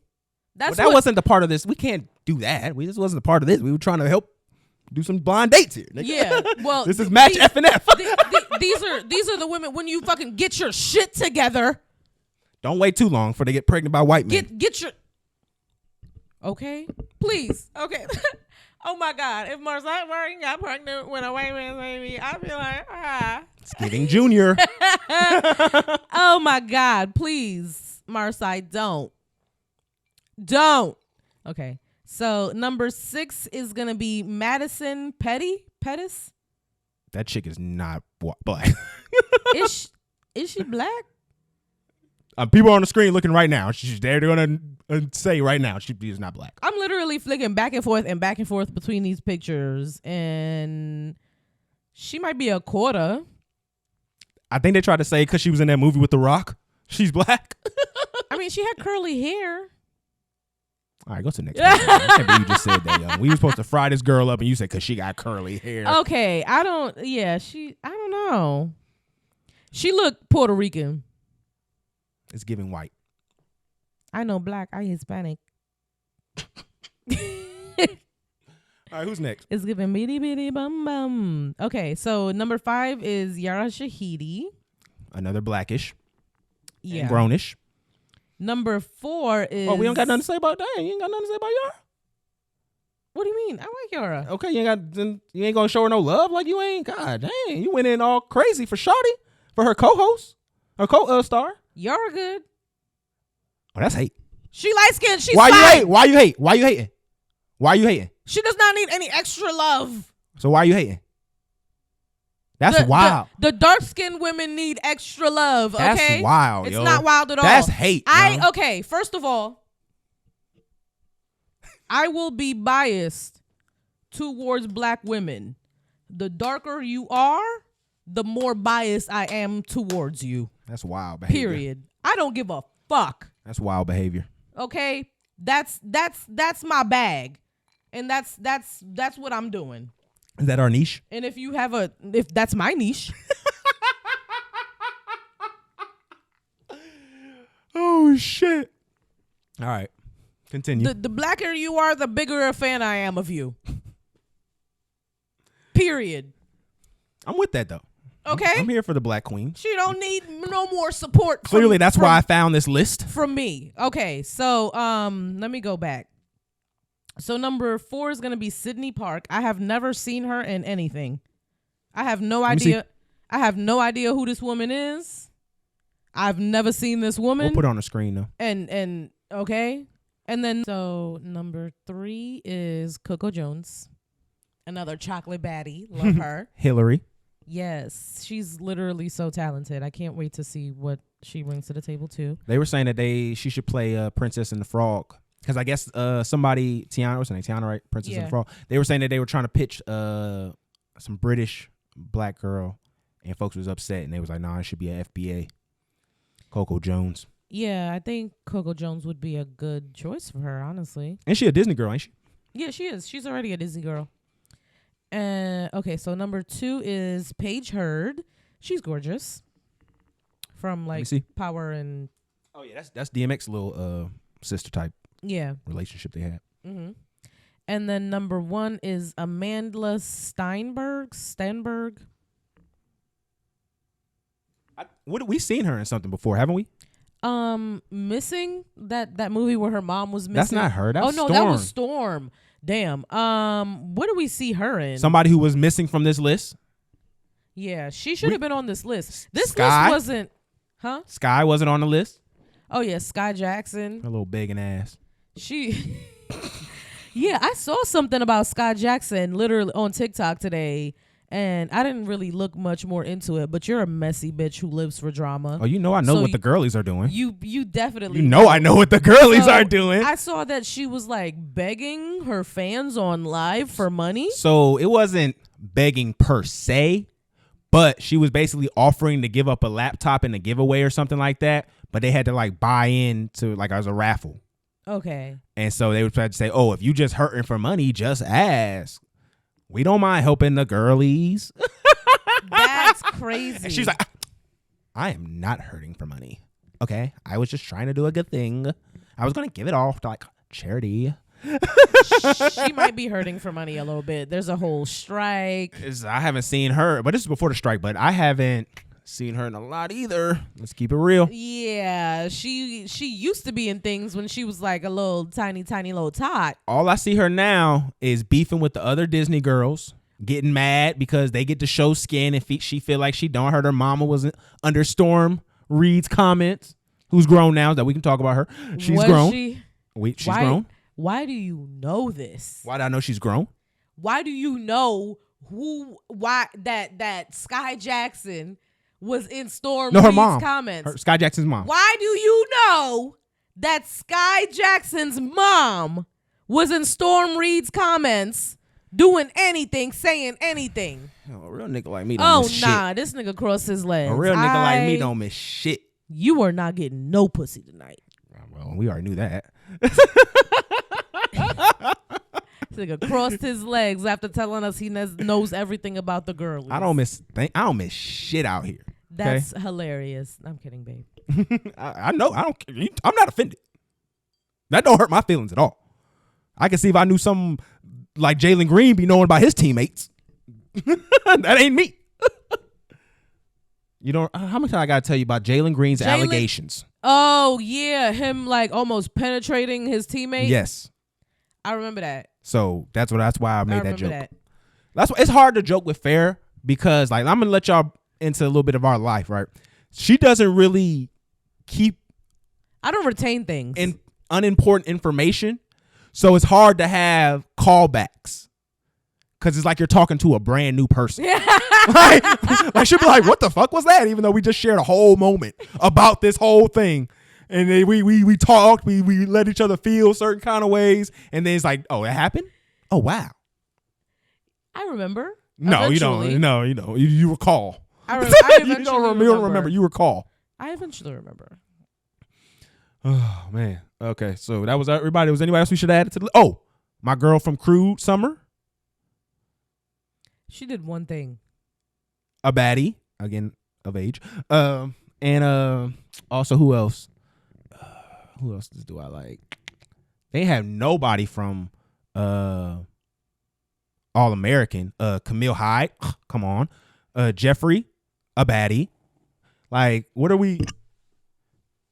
That wasn't the part of this. We can't do that. This wasn't the part of this. We were trying to help do some blind dates here, nigga. Yeah, well, this is Match FNF. These are the women when you fucking get your shit together. Don't wait too long before they get pregnant by white men. Get your. Okay, please. Okay. Oh my God! If Marsai Martin got pregnant with a white man's baby, I'd be like, It's getting junior. Oh my God! Please, Marsai, don't. Okay. So number 6 is gonna be Madison Pettis. That chick is not black. Is she black? People on the screen looking right now. They're gonna say right now she is not black. I'm literally flicking back and forth between these pictures, and she might be a quarter. I think they tried to say because she was in that movie with The Rock, she's black. I mean, she had curly hair. All right, go to the next one. I can't believe you just said that, young. We were supposed to fry this girl up, and you said because she got curly hair. Okay, I don't know. She looked Puerto Rican. It's giving white. I know black. I Hispanic. All right, who's next? It's giving bitty bitty bum bum. Okay, so number 5 is Yara Shahidi. Another blackish. Yeah. And grownish. Number 4 is. Oh, we don't got nothing to say about that. You ain't got nothing to say about Yara. What do you mean? I like Yara. Okay, you ain't gonna show her no love like you ain't. God dang, you went in all crazy for Shawty, for her co-host, her co-star. Yara good. Oh, that's hate. She light skinned. She's Why fine. you hate? Why you hating? She does not need any extra love. So why are you hating? That's wild. The dark skinned women need extra love. Okay, that's wild. It's not wild at all. That's hate. Okay. First of all, I will be biased towards black women. The darker you are, the more biased I am towards you. That's wild behavior. Period. I don't give a fuck. That's wild behavior. Okay, that's my bag, and that's what I'm doing. Is that our niche? And if that's my niche. Oh shit! All right, continue. The blacker you are, the bigger a fan I am of you. Period. I'm with that though. Okay, I'm here for the black queen. She don't need no more support. Clearly, that's why I found this list from me. Okay, so let me go back. So number 4 is gonna be Sydney Park. I have never seen her in anything. I have no idea. I have no idea who this woman is. I've never seen this woman. We'll put it on the screen though. And okay, and then so number 3 is Coco Jones, another chocolate baddie. Love her. Hillary. Yes, she's literally so talented. I can't wait to see what she brings to the table too. They were saying that she should play Princess and the Frog because I guess somebody Tiana, what's her name? Tiana, right? Princess and the Frog. They were saying that they were trying to pitch some British black girl, and folks was upset, and they was like, "Nah, it should be an FBA." Coco Jones. Yeah, I think Coco Jones would be a good choice for her, honestly. And she a Disney girl, ain't she? Yeah, she is. She's already a Disney girl. Okay, so number 2 is Paige Hurd. She's gorgeous. From like Power and. Oh yeah, that's DMX little sister type. Yeah. Relationship they had. Mm-hmm. And then number 1 is Amandla Stenberg. We seen her in something before, haven't we? Missing that movie where her mom was missing. That's not her. That was Storm. That was Storm. Damn. What do we see her in? Somebody who was missing from this list. Yeah, she should have been on this list. This Sky? list wasn't. Huh? Sky wasn't on the list. Oh yeah, Sky Jackson. Her little begging ass. She. Yeah, I saw something about Sky Jackson literally on TikTok today. And I didn't really look much more into it, but you're a messy bitch who lives for drama. Oh, I know what the girlies are doing. You definitely I know what the girlies are doing. I saw that she was like begging her fans on live for money. So it wasn't begging per se, but she was basically offering to give up a laptop in a giveaway or something like that. But they had to like buy in to like as a raffle. Okay. And so they would try to say, oh, if you just hurting for money, just ask. We don't mind helping the girlies. That's crazy. And she's like, I am not hurting for money. Okay. I was just trying to do a good thing. I was going to give it off to like charity. She might be hurting for money a little bit. There's a whole strike. I haven't seen her, but this is before the strike, but I haven't seen her in a lot either. Let's keep it real. Yeah. She used to be in things when she was like a little tiny little tot. All I see her now is beefing with the other Disney girls, getting mad because they get to show skin and she feel like she don't hurt her mama was under Storm Reed's comments, who's grown now that we can talk about her. She's grown. She's grown. Why do you know this? Why do I know she's grown? Why do you know that Sky Jackson was in Storm her Reed's mom. comments? Sky Jackson's mom. Why do you know that Sky Jackson's mom was in Storm Reed's comments doing anything, saying anything? A real nigga like me don't miss shit. This nigga crossed his legs. A real nigga like me don't miss shit. You are not getting no pussy tonight. Well, we already knew that. This nigga crossed his legs after telling us he knows everything about the girl. I don't miss shit out here. That's hilarious. I'm kidding, babe. I know. I'm not offended. That don't hurt my feelings at all. I can see if I knew something like Jalen Green be knowing about his teammates. That ain't me. You know how much I gotta tell you about Jalen Green's allegations? Oh yeah, him like almost penetrating his teammate. Yes, I remember that. So that's why I made that joke. That. That's why it's hard to joke with Fair because like I'm gonna let y'all into a little bit of our life, right? She doesn't really keep. I don't retain things and unimportant information, so it's hard to have callbacks because it's like you're talking to a brand new person. Like she'll be like, "What the fuck was that?" Even though we just shared a whole moment about this whole thing. And then we talked, we let each other feel certain kind of ways, and then it's like, oh, it happened? Oh, wow. I remember. No, eventually. you don't. No, you recall. I You don't remember. You recall. I eventually remember. Oh man. Okay, so that was everybody. Was anybody else we should add to the? Oh, my girl from Crude Summer. She did one thing. A baddie, again of age. And also who else? Who else do I like? They have nobody from All American. Camille Hyde, come on. Jeffrey, a baddie. Like, what are we?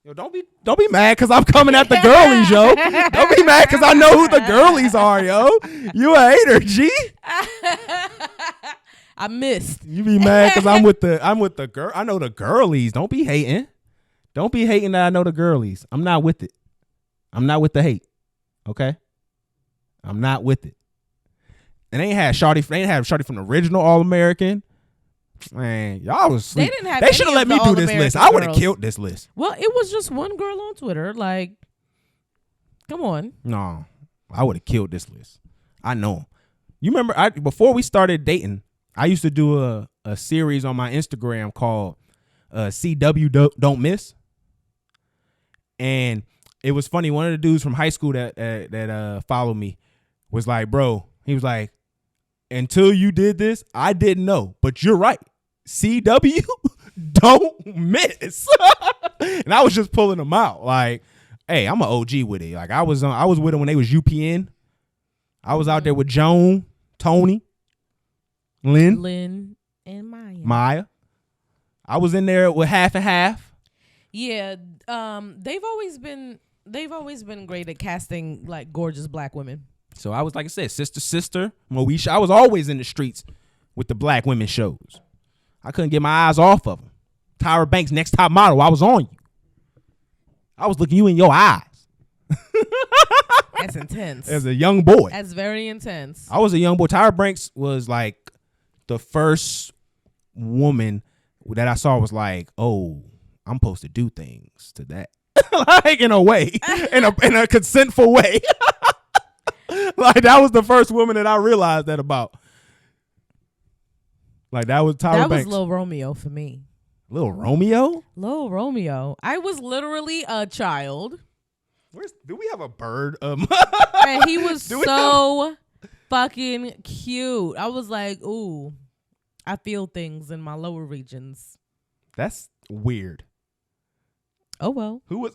Yo, don't be mad because I'm coming at the girlies, yo. Don't be mad because I know who the girlies are, yo. You a hater, G. I missed. You be mad because I'm with the girl. I know the girlies. Don't be hating. Don't be hating that I know the girlies. I'm not with it. I'm not with the hate. Okay? I'm not with it. And they ain't had Shawty from the original All-American. Man, y'all was sleep. They should have let me do this list. I would have killed this list. Well, it was just one girl on Twitter. Like, come on. No, I would have killed this list. I know. You remember before we started dating, I used to do a series on my Instagram called CW Don't Miss. And it was funny. One of the dudes from high school that followed me was like, bro, he was like, until you did this, I didn't know. But you're right. CW don't miss. And I was just pulling them out. Like, hey, I'm an OG with it. Like I was with them when they was UPN. I was out there with Joan, Tony, Lynn, and Maya. I was in there with half and half. Yeah, they've always been great at casting like gorgeous black women. So I was, like I said, sister, Moesha. I was always in the streets with the black women shows. I couldn't get my eyes off of them. Tyra Banks, Next Top Model. I was on you. I was looking you in your eyes. That's intense. As a young boy. That's very intense. I was a young boy. Tyra Banks was like the first woman that I saw was like, oh, I'm supposed to do things to that. Like in a way, in a consentful way. Like that was the first woman that I realized that about. Like that was Tyra Banks. That was Lil Romeo for me. Lil Romeo? Lil Romeo. I was literally a child. Do we have a bird? And he was so fucking cute. I was like, ooh, I feel things in my lower regions. That's weird. Oh well. Who?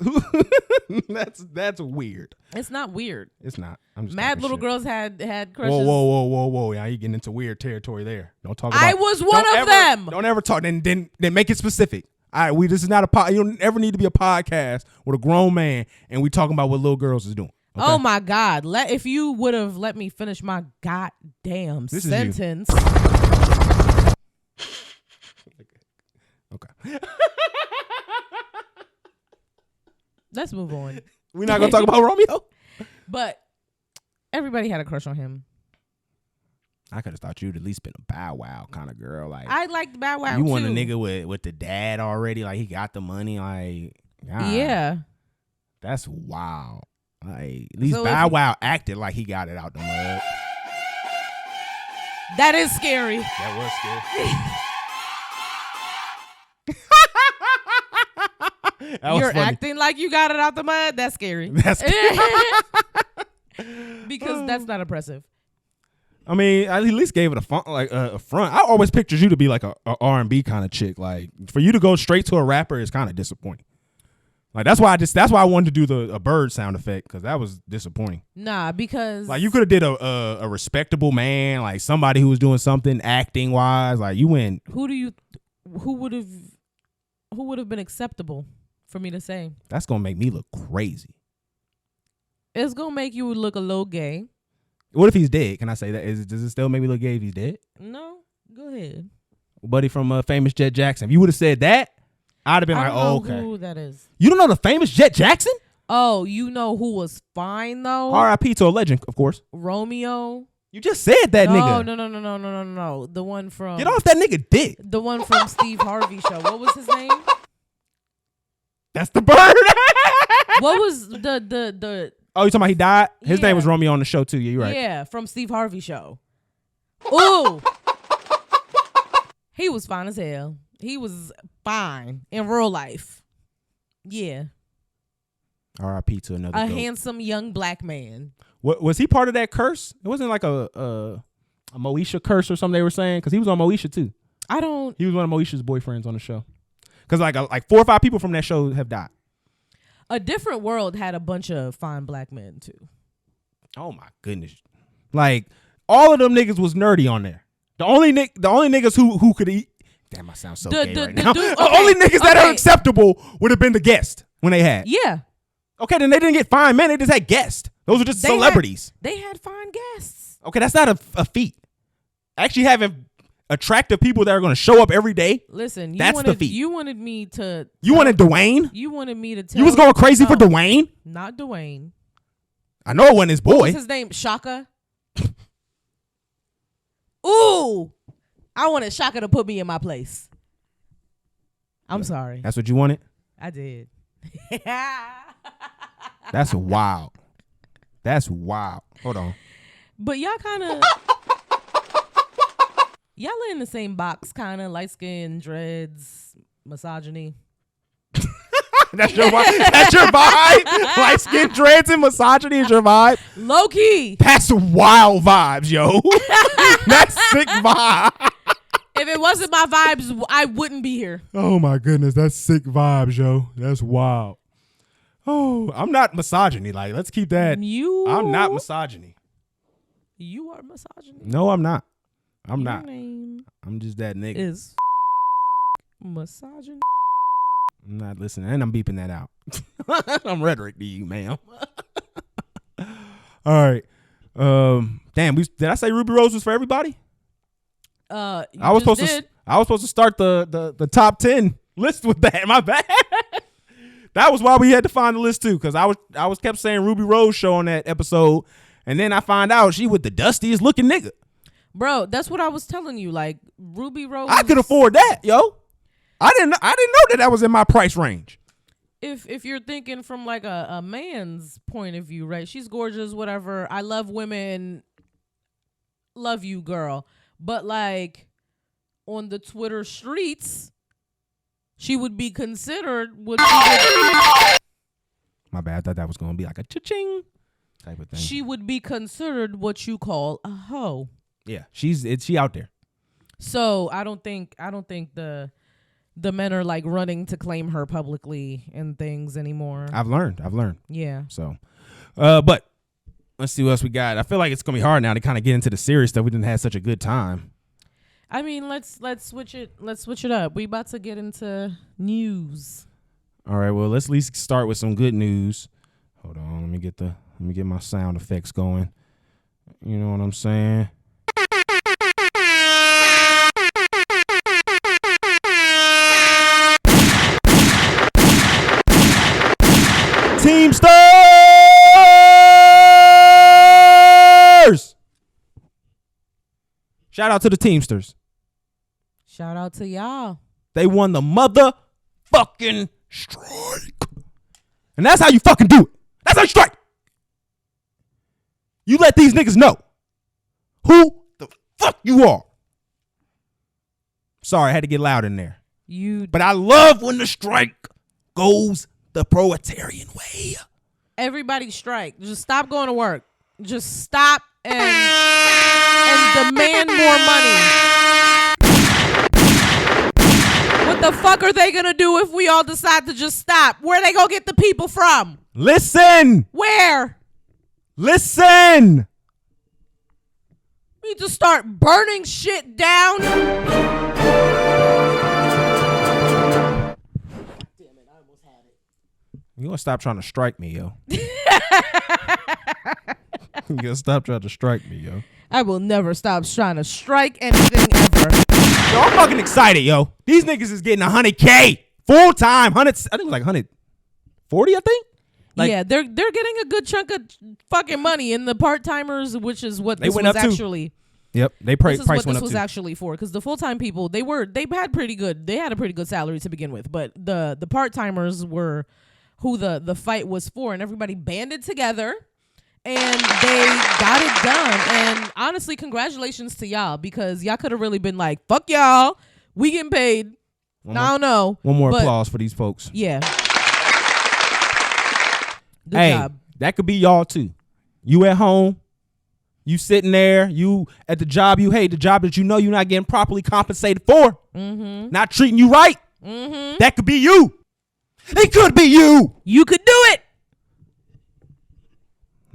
That's weird. It's not weird. It's not. I'm just Mad little shit. girls had crushes. Whoa! Now you getting into weird territory there. Don't talk about. I was one of them. Don't ever talk. Then make it specific. All right, this is not a you don't ever need to be a podcast with a grown man and we talking about what little girls is doing. Okay? Oh my God! If you would have let me finish my goddamn sentence. Okay. Let's move on. We're not gonna talk about Romeo. But everybody had a crush on him. I could have thought you'd at least been a Bow Wow kind of girl. Like I liked Bow Wow. You too. want a nigga with the dad already? Like he got the money. Like yeah, that's wild. Like at least So Bow Wow acted like he got it out the mud. That is scary. That was scary. You're acting like you got it out the mud. That's scary. That's because that's not impressive. I mean, I at least gave it a front. I always pictured you to be like a R&B kind of chick. Like for you to go straight to a rapper is kind of disappointing. Like that's why I wanted to do a bird sound effect because that was disappointing. Nah, because like you could have did a respectable man, like somebody who was doing something acting wise. Like you went. Who would have been acceptable for me to say? That's gonna make me look crazy. It's gonna make you look a little gay. What if he's dead? Can I say that? Does it still make me look gay if he's dead? No, go ahead. Buddy from Famous Jet Jackson. If you would have said that, I'd have been like, oh, okay. Who that is? You don't know the famous Jet Jackson? Oh, you know who was fine though? R.I.P. to a legend, of course. Romeo. You just said that nigga. No. The one from Get off that nigga dick. The one from Steve Harvey show. What was his name? That's the bird. What was the Oh, you talking about he died? His name was Romeo on the show too. Yeah, you're right. Yeah, from Steve Harvey show. Ooh. He was fine as hell. He was fine in real life. Yeah. R.I.P. to another goat. Handsome young black man. What was he part of that curse? It wasn't like a Moesha curse or something they were saying because he was on Moesha too. He was one of Moesha's boyfriends on the show. Because like 4 or 5 people from that show have died. A Different World had a bunch of fine black men too. Oh my goodness! Like all of them niggas was nerdy on there. The only niggas who could eat. Damn, I sound so gay right now. The only niggas that are acceptable would have been the guest when they had. Yeah. Okay, then they didn't get fine men. They just had guests. Those were just celebrities. They had fine guests. Okay, that's not a feat. Actually having attractive people that are going to show up every day. Listen, that's the feat. You wanted me to. You wanted Dwayne? You wanted me to tell. You was going crazy for Dwayne? Not Dwayne. I know it wasn't his boy. What was his name? Shaka? Ooh. I wanted Shaka to put me in my place. I'm sorry. That's what you wanted? I did. That's wild. That's wild. Hold on. But y'all kind of... Y'all are in the same box, kind of. Light skin, dreads, misogyny. That's your vibe? That's your vibe? Light skin, dreads, and misogyny is your vibe? Low key. That's wild vibes, yo. That's sick vibe. If it wasn't my vibes, I wouldn't be here. Oh, my goodness. That's sick vibes, yo. That's wild. Oh, I'm not misogyny. Like, let's keep that. I'm not misogyny. You are misogyny. No, I'm not. I'm Your not. Name I'm just that nigga. is Massaging. I'm not listening, and I'm beeping that out. I'm rhetoric to you, ma'am. All right. Damn. Did I say Ruby Rose was for everybody? I was supposed to start the top 10 list with that. My bad. That was why we had to find the list too, because I was kept saying Ruby Rose show on that episode, and then I find out she with the dustiest looking nigga. Bro, that's what I was telling you. Like Ruby Rose, I could afford that, yo. I didn't know that was in my price range. If you're thinking from like a man's point of view, right? She's gorgeous, whatever. I love women. Love you, girl. But like on the Twitter streets, she would be considered what My bad. I thought that was going to be like a cha-ching type of thing. She would be considered what you call a hoe. Yeah, she out there. So I don't think the men are like running to claim her publicly and things anymore. I've learned. Yeah. So, but let's see what else we got. I feel like it's gonna be hard now to kind of get into the serious stuff. We didn't have such a good time. I mean, let's switch it. Let's switch it up. We about to get into news. All right. Well, let's at least start with some good news. Hold on. Let me get my sound effects going. You know what I'm saying? Teamsters! Shout out to the Teamsters. Shout out to y'all. They won the motherfucking strike. And that's how you fucking do it. That's how you strike. You let these niggas know who the fuck you are. Sorry, I had to get loud in there. But I love when the strike goes the proletarian way. Everybody strike. Just stop going to work. Just stop and demand more money. What the fuck are they gonna do if we all decide to just stop? Where they gonna get the people from? Listen. Where? Listen. We need to start burning shit down. You gonna stop trying to strike me, yo. You gonna stop trying to strike me, yo. I will never stop trying to strike anything ever. Yo, I'm fucking excited, yo. These niggas is getting 100K full time. I think it was like 140, I think. Like, yeah, they're getting a good chunk of fucking money, and the part timers, which is what this was actually. Yep, they price went up. This was actually for, because the full time people they had a pretty good salary to begin with, but the part timers were who the fight was for, and everybody banded together and they got it done. And honestly, congratulations to y'all, because y'all could have really been like, fuck y'all, we getting paid. I don't know. One more applause for these folks. Yeah. Good job. That could be y'all too. You at home, you sitting there, you at the job you hate, the job that you know you're not getting properly compensated for, not treating you right. That could be you. It could be you. You could do it.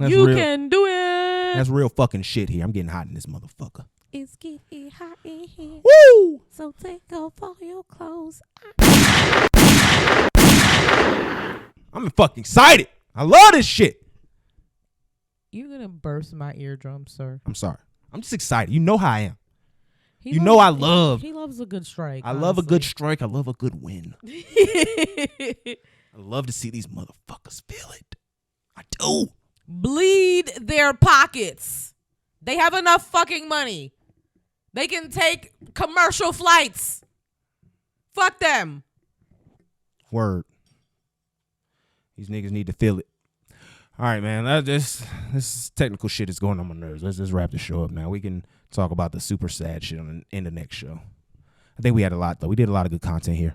You can do it. That's real fucking shit here. I'm getting hot in this motherfucker. It's getting hot in here. Woo! So take off all your clothes. I'm fucking excited. I love this shit. You're going to burst my eardrum, sir. I'm sorry. I'm just excited. You know how I am. He loves a good strike. I love a good strike. I love a good win. I love to see these motherfuckers feel it. I do. Bleed their pockets. They have enough fucking money. They can take commercial flights. Fuck them. Word. These niggas need to feel it. All right, man. This technical shit is going on my nerves. Let's just wrap the show up now. We can talk about the super sad shit in the next show. I think we had a lot, though. We did a lot of good content here.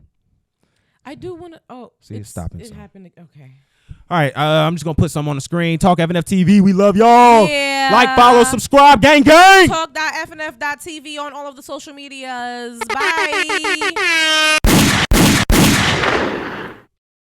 I do want to. Oh, see, it's stopping. It happened. Okay. All right. I'm just going to put something on the screen. Talk FNF TV. We love y'all. Yeah. Like, follow, subscribe. Gang, gang. Talk.fnf.tv on all of the social medias. Bye.